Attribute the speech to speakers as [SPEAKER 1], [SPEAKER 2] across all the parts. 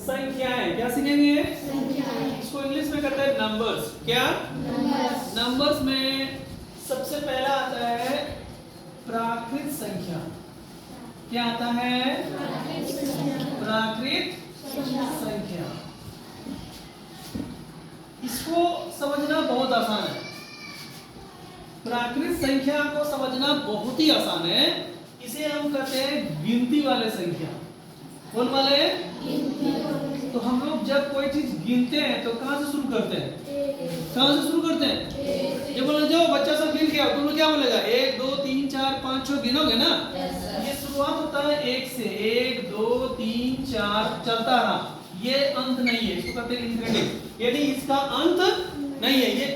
[SPEAKER 1] संख्याएं। क्या सीखेंगे? इसको इंग्लिश में कहते हैं नंबर्स। क्या? नंबर्स में सबसे पहला आता है प्राकृत संख्या। क्या आता है? प्राकृत संख्या। इसको समझना बहुत आसान है। प्राकृत संख्या को समझना बहुत ही आसान है। इसे हम कहते हैं गिनती वाले संख्या। कौन वाले? तो हम लोग जब कोई चीज गिनते हैं तो कहां से शुरू करते हैं? कहां से शुरू करते हैं? ये बोलो जाओ बच्चा सब गिन के आओ, तुम लोग क्या बोलेगा? 1 2 3 4 5 6 गिनोगे ना? ये शुरुआत होता है 1 से। 1 2 3 4 चलता रहा। ये अंत नहीं है, इसको कहते हैं इंक्रीडिंग, यानी इसका अंत नहीं है, ये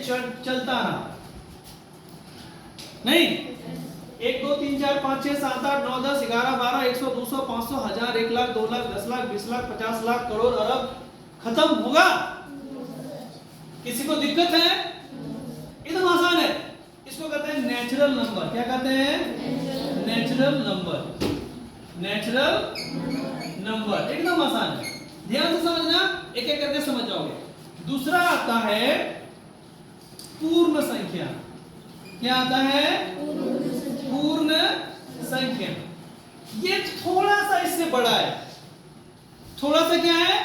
[SPEAKER 1] चलता रहा। नहीं 1 2 3 4 5 6 7 8 9 10 11 12 100 200 500 1000 1 लाख 2 लाख 10 लाख 20 लाख 50 लाख करोड़ अरब खत्म होगा? किसी को दिक्कत है? एकदम आसान है। इसको कहते हैं नेचुरल नंबर। क्या कहते हैं? Natural number. नेचुरल नंबर एकदम आसान है, ध्यान से समझना, एक एक करके समझ जाओगे। दूसरा आता है पूर्ण संख्या। क्या आता है? पूर्ण संख्या। ये थोड़ा सा इससे बड़ा है। थोड़ा सा क्या है?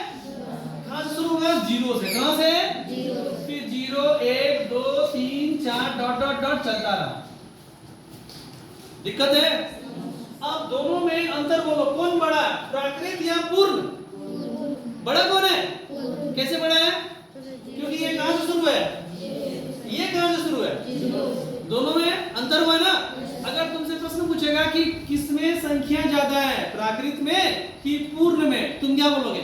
[SPEAKER 1] कहां से शुरू होगा? 0 से। कहां से? 0। फिर 0 1 2 3 4 डॉट डॉट डॉट चलता रहा। दिक्कत है? अब दोनों में अंतर बोलो, कौन बड़ा है? प्राकृत या पूर्ण? बड़ा कौन है? कैसे बड़ा है? क्योंकि ये कहां से शुरू है? ये कहां से शुरू है? दोनों में अंतर हुआ ना। अगर तुमसे प्रश्न पूछेगा कि किसमें संख्या ज्यादा है, प्राकृत में कि पूर्ण में, तुम क्या बोलोगे?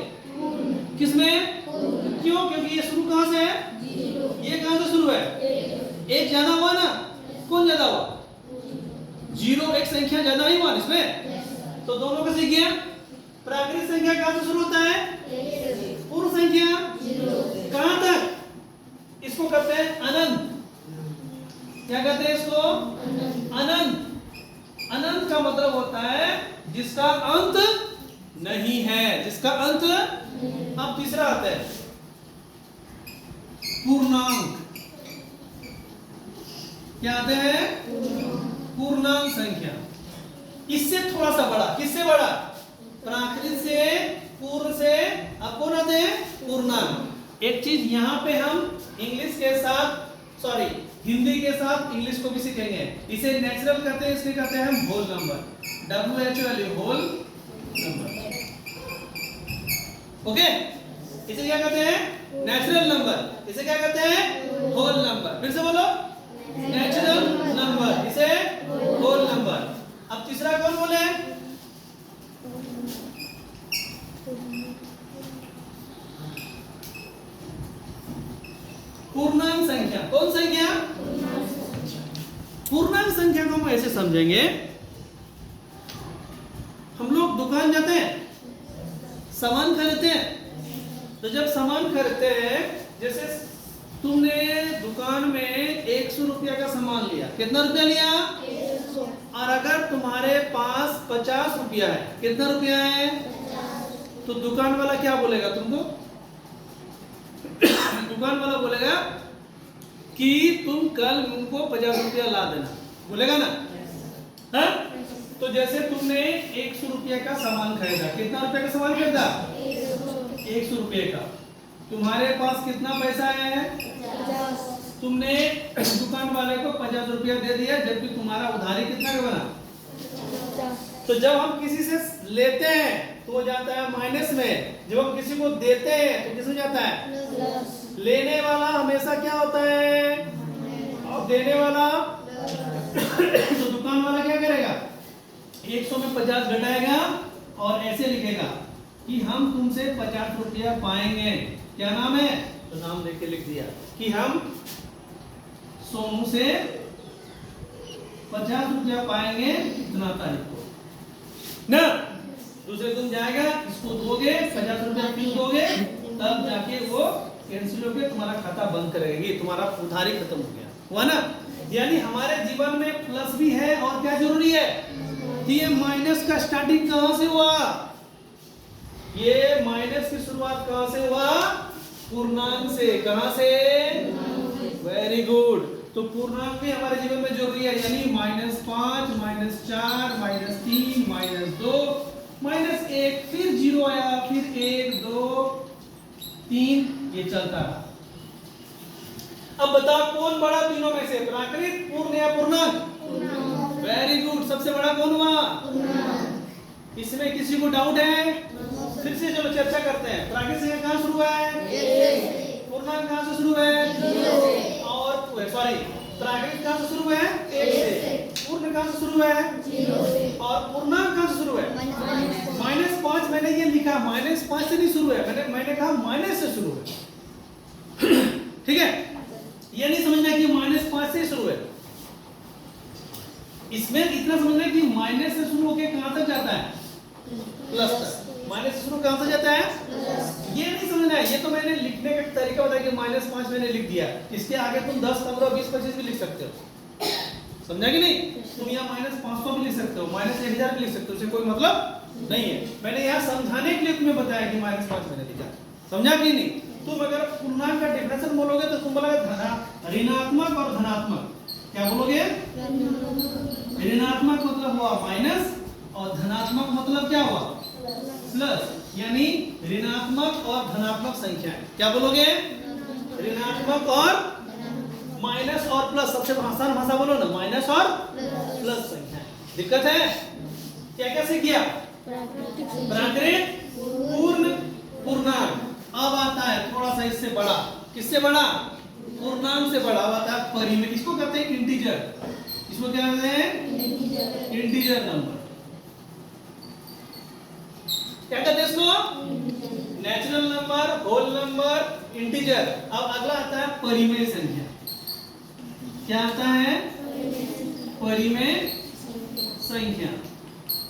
[SPEAKER 1] किसमें? क्यों? क्योंकि ये शुरू कहां से है? ये कहां से शुरू है? एक ज्यादा हुआ ना। कौन ज्यादा हुआ? 0 एक संख्या ज्यादा ही हुआ इसमें। तो दोनों का सीख गया। प्राकृत संख्या कहां से शुरू होता है? पूर्ण संख्या 0 कहां तक? इसको कहते हैं अनंत। क्या कहते हैं इसको? अनंत। अनंत का मतलब होता है जिसका अंत नहीं है, जिसका अंत। अब तीसरा आता है पूर्णांक। क्या आते हैं? पूर्णांक संख्या। इससे थोड़ा सा बड़ा। किससे बड़ा? प्राकृत से, पूर्ण से। अब कौन आते हैं? पूर्णांक। एक चीज यहां पे हम इंग्लिश के साथ, सॉरी हिंदी के साथ इंग्लिश को भी सीखेंगे। इसे नेचुरल कहते हैं, इसके कहते हैं हम whole number. WHOL whole number. Okay, इसे क्या कहते हैं? Natural number. इसे क्या कहते हैं? Whole number. फिर से बोलो, नेचुरल नंबर, इसे होल नंबर। अब तीसरा कौन बोले? पूर्णांक संख्या। कौन संख्या? पूर्णांक संख्या को हम ऐसे समझेंगे, हम लोग दुकान जाते हैं, सामान खरीदते हैं। तो जब सामान खरीदते हैं, जैसे तुमने दुकान में 100 रुपया का सामान लिया। कितना रुपया लिया? 100। और अगर तुम्हारे पास 50 रुपया है, कितना रुपया है? 50। तो दुकान वाला क्या बोलेगा तुमको? दुकान वाला बोलेगा कि तुम कल उनको 50 रुपया ला देना, बोलेगा ना? हाँ? तो जैसे तुमने 100 रुपया का सामान खरीदा। कितना रुपया का सामान खरीदा? 100 रुपये का। तुम्हारे पास कितना पैसा है? 50। तुमने दुकान वाले को 50 रुपया दे दिया, जबकि तुम्हारा उधारी कितना का बना? 50। तो जब हम किसी से लेते हैं तो वो जाता है माइनस में, जब हम किसी को देते हैं तो किसमें जाता है? प्लस। लेने वाला हमेशा क्या होता है? और देने वाला। तो दुकान वाला क्या करेगा? 100 में 50 घटाएगा और ऐसे लिखेगा कि हम तुमसे 50 रुपया पाएंगे। क्या नाम है? तो नाम देख के लिख दिया कि हम सोनू से 50 रुपया पाएंगे इतना तारीख को ना। दूसरे दिन जाएगा, इसको दोगे 50 रुपया, क्यों दोगे? तब जाके वो कैंसिल होके तुम्हारा खाता बंद करेगी, तुम्हारा उधारी खत्म हो गया, हुआ ना? यानी हमारे जीवन में प्लस भी है और क्या जरूरी है? ये माइनस का स्टार्टिंग कहां से हुआ? ये माइनस की शुरुआत कहां से हुआ? पूर्णांक से। कहां से? Very good. तो पूर्णांक भी हमारे जीवन में जरूरी है, यानी -5, -4, -3, -2, -1, फिर 0 आया, फिर 1, 2, 3, ये चलता रहा। अब बताओ कौन बड़ा तीनों में से, प्राकृत, पूर्ण या पूर्णांक? Very good. सबसे बड़ा कौन हुआ? इसमें किसी को डाउट है? फिर से चलो चर्चा करते हैं। प्राकृत संख्या कहां शुरू है? पूर्णांक कहां से शुरू है? और सॉरी, प्राकृत कहां से शुरू है? 1 से। पूर्ण कहां से शुरू है? 0 से। और पूर्णांक कहां से शुरू है? -5। मैंने ये लिखा -5 से नहीं शुरू है, मैंने कहा माइनस से शुरू है। ठीक है, ये नहीं समझना कि -5 से शुरू है। इसमें इतना समझना कि माइनस से शुरू होकर कहां तक जाता है? प्लस तक। माइनस से शुरू कहां से जाता है? ये नहीं समझना है। ये तो मैंने लिखने का तरीका बताया कि -5 मैंने लिख दिया। इसके आगे तुम 10, 15, 20, 25 भी लिख सकते हो। समझा कि नहीं? तुम यहाँ -500 भी लिख सकते हो, -1000 भी लिख सकते हो, उससे कोई मतलब नहीं है। मैंने यहाँ समझाने के लिए तुम्हें बताया कि -5 मैंने लिखा। समझा कि नहीं? तुम अगर पूर्णांक का डेफिनेशन बोलोगे तो तुम बोलोगे ऋणात्मक और धनात्मक। क्या बोलोगे? ऋणात्मक मतलब हुआ माइनस और धनात्मक मतलब क्या हुआ? प्लस। यानी ऋणात्मक और धनात्मक संख्या। क्या बोलोगे? ऋणात्मक और माइनस और प्लस। सबसे आसान भाषा बोलो ना, माइनस और प्लस संख्या। दिक्कत है? क्या कैसे किया? प्राकृत, पूर्ण, पूर्णांक। अब आता है थोड़ा सा इससे बड़ा। किससे बड़ा? पूर्णांक से बड़ा। अब आता है परिमेय। इसको कहते हैं इंटीजर। इसको क्या कहते हैं? Integer number. क्या कहते हैं इसको? Natural number, whole number, integer. अब अगला आता है परिमेय संख्या। क्या आता है? परिमेय संख्या।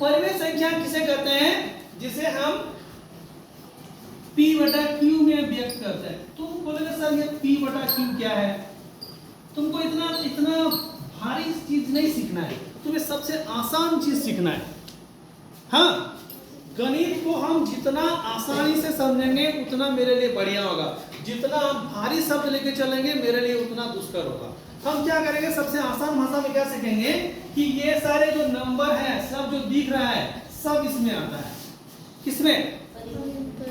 [SPEAKER 1] परिमेय संख्या किसे कहते हैं? जिसे हम P/Q में व्यक्त करते हैं। तुम बोलेगा सर ये P/Q क्या है? तुमको इतना भारी चीज नहीं सीखना है, तुम्हें सबसे आसान चीज सीखना है। हाँ, गणित को हम जितना आसानी से समझेंगे उतना मेरे लिए बढ़िया होगा। जितना हम भारी शब्द लेके चलेंगे मेरे लिए उतना दुष्कर होगा। हम क्या करेंगे? सबसे आसान भाषा में क्या सीखेंगे कि ये सारे जो नंबर हैं, सब जो दिख रहा है सब इसमें आता है। किसमें?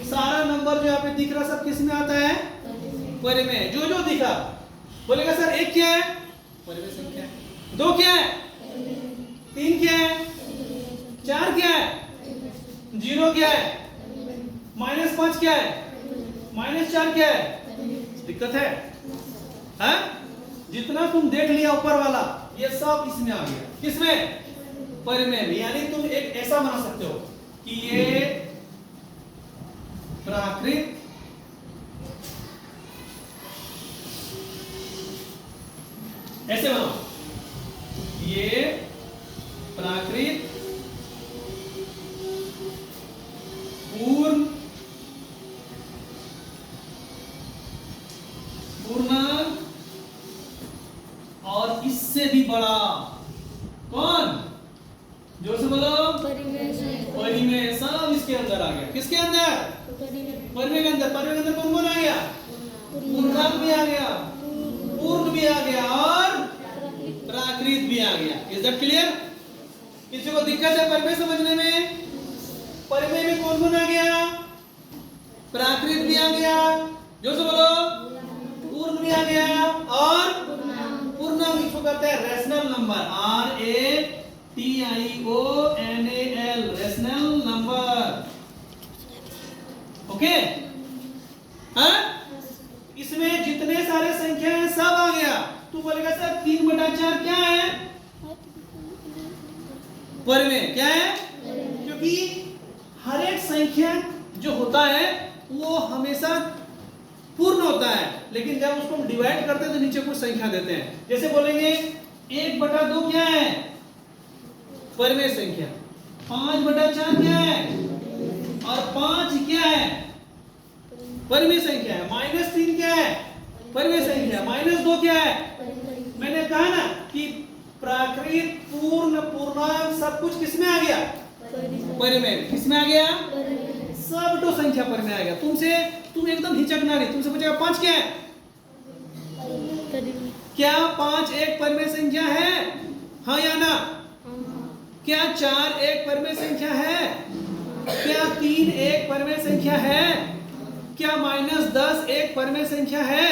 [SPEAKER 1] सारा नंबर जो यहाँ पे दिख रहा है सब किसमें आता है? परिमेय। जो जो दिखा बोलेगा सर 1 क्या है? परिमेय संख्या। 2 क्या है? 3 क्या है? 4 क्या है? 0 क्या है? -5 क्या है? -4 क्या है? दिक्कत है? हाँ? जितना तुम देख लिया ऊपर वाला ये सब इसमें आ गया। किसमें? परिमेय में। यानी तुम एक ऐसा बना सकते हो कि ये प्राकृत, ऐसे बनाओ, ये प्राकृत, पूर्ण, पूर्णांक और इससे भी बड़ा। कौन? जोर से बोलो। परिमेय। सब इसके अंदर आ गया। किसके अंदर? परिमेय के अंदर। परिमेय के अंदर कौन कौन आ गया? पूर्णांक भी आ गया, पूर्ण भी आ गया और प्राकृत भी आ गया। Is that clear? किसी को दिक्कत है परिमेय समझने में? परिमेय में कौन कौन आ गया? प्राकृत भी आ गया, जोर से बोलो, पूर्ण भी आ गया और पूर्णांक। इसको कहते हैं rational number. RATIONAL, rational number. Okay? हाँ? इसमें जितने सारे संख्या हैं सब आ गया। तू बोलेगा सर 3/4 क्या है? परिमेय। क्या है? क्योंकि हर एक संख्या जो होता है वो हमेशा पूर्ण होता है, लेकिन जब उसको हम डिवाइड करते हैं तो नीचे कुछ संख्या देते हैं। जैसे बोलेंगे 1/2 क्या है? परिमेय संख्या। 5/4 क्या है? और 5 क्या है? परिमेय संख्या है। -3 क्या है? परिमेय संख्या। -2 क्या है? मैंने कहा ना कि प्राकृत, पूर्ण, पूर्णांक सब कुछ किसमें आ गया? परिमेय। किसमें आ गया? सब तो संख्या पर में आएगा। तुम एकदम हिचकना नहीं, तुमसे पूछेगा 5 क्या है? क्या 5 एक परमेय संख्या है? हाँ या ना? क्या 4 एक परमेय संख्या है? क्या 3 एक परमेय संख्या है? क्या -10 एक परमेय संख्या है?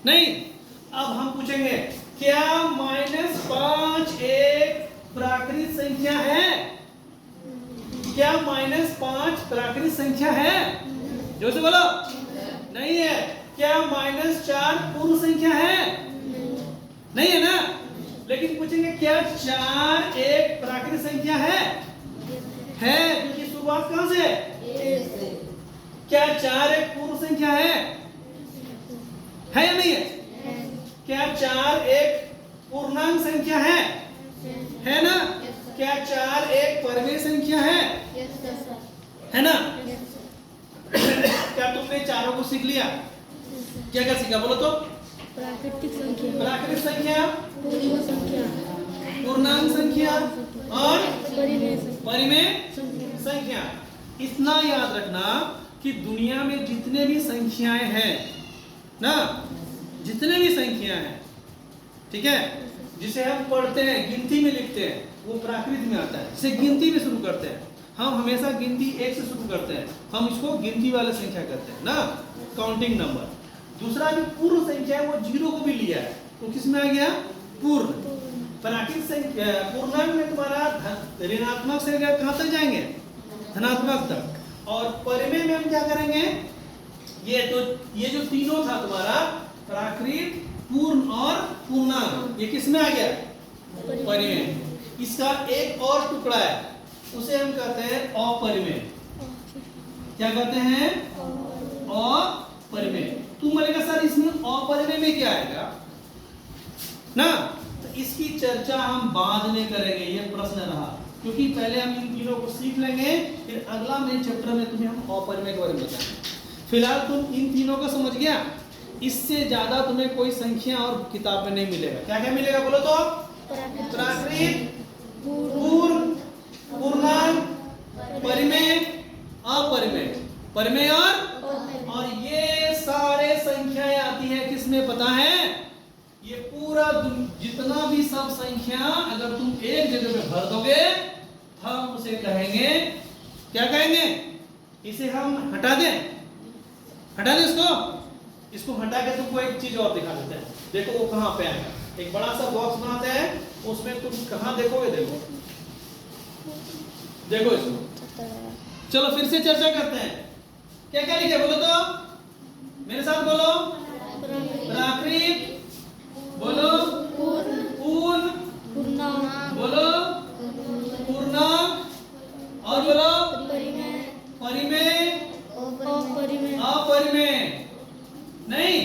[SPEAKER 1] नहीं। अब हम पूछेंगे क्या -5 एक प्राकृत संख्या है? क्या -5 प्राकृत संख्या है? जोर से बोलो। नहीं है। क्या -4 पूर्ण संख्या है? नहीं है ना। लेकिन पूछेंगे क्या 4 एक प्राकृत संख्या है? है, क्योंकि शुरुआत कहां से है? क्या 4 एक पूर्ण संख्या है या नहीं है? क्या 4 एक पूर्णांक संख्या है ना? क्या 4 एक परमेय संख्या है ना? क्या तुमने चारों को सीख लिया? क्या क्या सीखा बोलो तो?
[SPEAKER 2] प्राकृतिक संख्या,
[SPEAKER 1] प्राकृतिक संख्या,
[SPEAKER 2] पूर्ण संख्या,
[SPEAKER 1] पूर्णांक संख्या और परिमेय
[SPEAKER 2] संख्या।
[SPEAKER 1] संख्या। इतना याद रखना कि दुनिया में जितने भी संख्याएं हैं ना, जितने भी संख्याएं हैं, ठीक है, जिसे हम पढ़ते हैं, गिनती में लिखते हैं, वो प्राकृत में आता है। जिसे गिनती में शुरू करते हैं, हम हमेशा गिनती 1 से शुरू करते हैं, हम इसको गिनती वाला संख्या कहते हैं ना, काउंटिंग नंबर। दूसरा जो पूर्ण संख्या है वो 0 को भी लिया है, तो किस में आ गया? पूर्ण। प्राकृत संख्या पूर्णांक में तुम्हारा ऋणात्मक से कहां तक जाएंगे? धनात्मक तक। और परिमेय में हम क्या करेंगे? ये जो तीनों था तुम्हारा प्राकृत, पूर्ण और पूर्णांक, ये किस में आ गया? परिमेय। इसका एक और टुकड़ा है, उसे हम कहते हैं अपरिमेय। क्या कहते हैं? अपरिमेय। तुम बोलेगा सर इसमें अपरिमेय में क्या आएगा ना, तो इसकी चर्चा हम बाद में करेंगे, ये प्रश्न रहा, क्योंकि पहले हम इन तीनों को सीख लेंगे, फिर अगला मेन चैप्टर में तुम्हें हम अपरिमेय के बारे में बताएंगे। फिलहाल तुम इन तीनों को समझ गया, इससे ज्यादा तुम्हें कोई संख्या और किताब में नहीं मिलेगा। क्या क्या मिलेगा बोलो तो? प्राकृत, पूर्ण, पूर्णांक, परिमेय, अपरिमेय, परिमेय और ये सारे संख्याएं आती है किसमें पता है? ये पूरा जितना भी सब संख्या अगर तुम एक जगह पे भर दोगे, हम उसे कहेंगे, क्या कहेंगे? इसे हम हटा दें इसको हटा के तुमको एक चीज और दिखा देते हैं। देखो वो कहां पे आएगा। एक बड़ा सा बॉक्स बनाते हैं, उसमें तुम कहां देखोगे? देखो इसको। चलो फिर से चर्चा करते हैं। क्या क्या लिखे बोलो तो? मेरे साथ बोलो। प्राकृत, बोलो। पूर्ण, बोलो। पूर्णांक, और बोलो। परिमेय, अपरिमेय। नहीं,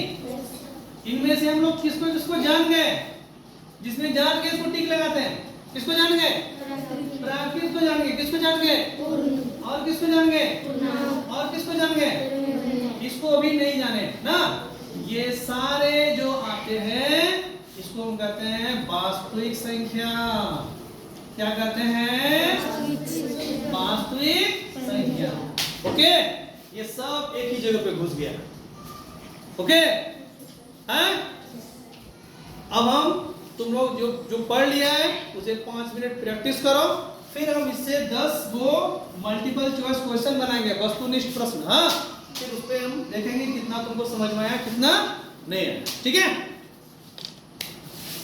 [SPEAKER 1] इनमें से हम लोग किसको जान गए? जिसने जान गए इसको टिक लगाते हैं। किसको जान गए? प्राकृत को जान गए। किसको जान गए? और किसको जान गए? और किसको जान गए? इसको अभी नहीं जाने ना। ये सारे जो आते हैं इसको हम कहते हैं वास्तविक संख्या। क्या कहते हैं? वास्तविक संख्या। ओके, ये सब एक ही जगह पे घुस गया। ओके हैं? अब हम तुम लोग जो पढ़ लिया है उसे 5 मिनट प्रैक्टिस करो, फिर हम इससे 10 गो मल्टीपल चॉइस क्वेश्चन बनाएंगे, वस्तुनिष्ठ प्रश्न। हाँ, फिर उस पे हम देखेंगे कितना तुमको समझ में आया, कितना नहीं आया। ठीक है?